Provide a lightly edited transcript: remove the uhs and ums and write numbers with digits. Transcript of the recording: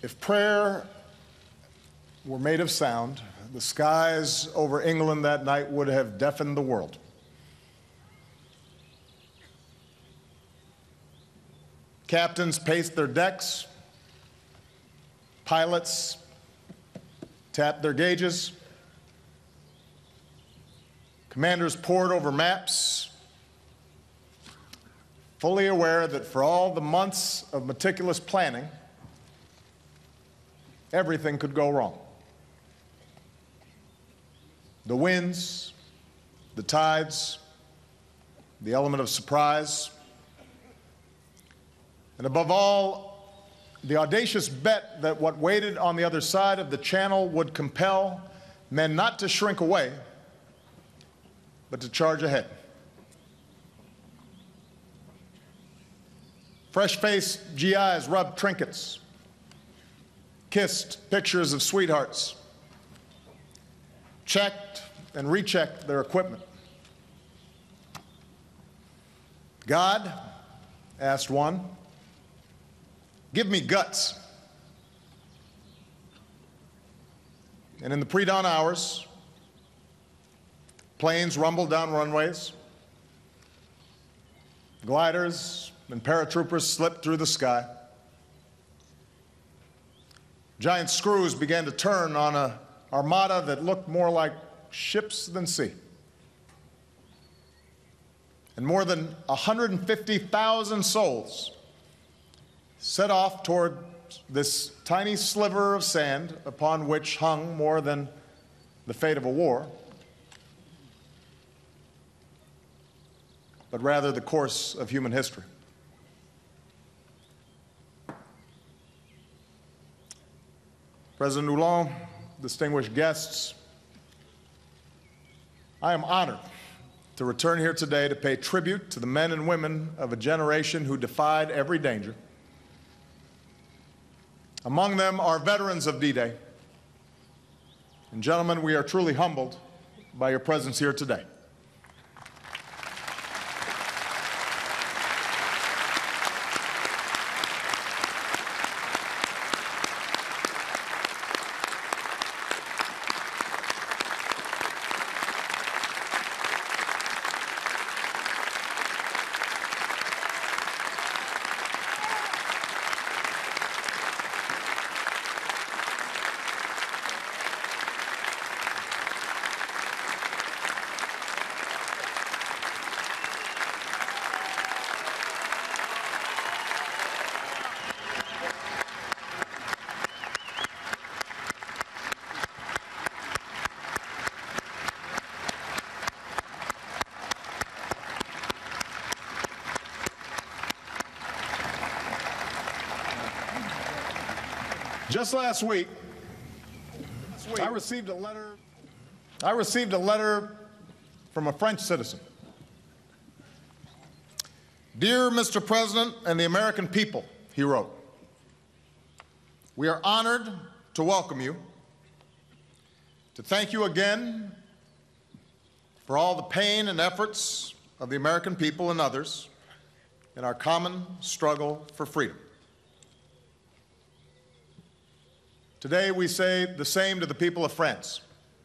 If prayer were made of sound, the skies over England that night would have deafened the world. Captains paced their decks, pilots tapped their gauges, commanders pored over maps, fully aware that for all the months of meticulous planning, everything could go wrong. The winds, the tides, the element of surprise, and above all, the audacious bet that what waited on the other side of the channel would compel men not to shrink away, but to charge ahead. Fresh-faced GIs rubbed trinkets, kissed pictures of sweethearts, checked and rechecked their equipment. God, asked one, give me guts. And in the pre-dawn hours, planes rumbled down runways, gliders and paratroopers slipped through the sky. Giant screws began to turn on an armada that looked more like ships than sea. And more than 150,000 souls set off toward this tiny sliver of sand upon which hung more than the fate of a war, but rather the course of human history. President Hollande, distinguished guests, I am honored to return here today to pay tribute to the men and women of a generation who defied every danger. Among them are veterans of D-Day. And gentlemen, we are truly humbled by your presence here today. Just last week, I received a letter from a French citizen. Dear Mr. President and the American people, he wrote, we are honored to welcome you, to thank you again for all the pain and efforts of the American people and others in our common struggle for freedom. Today, we say the same to the people of France.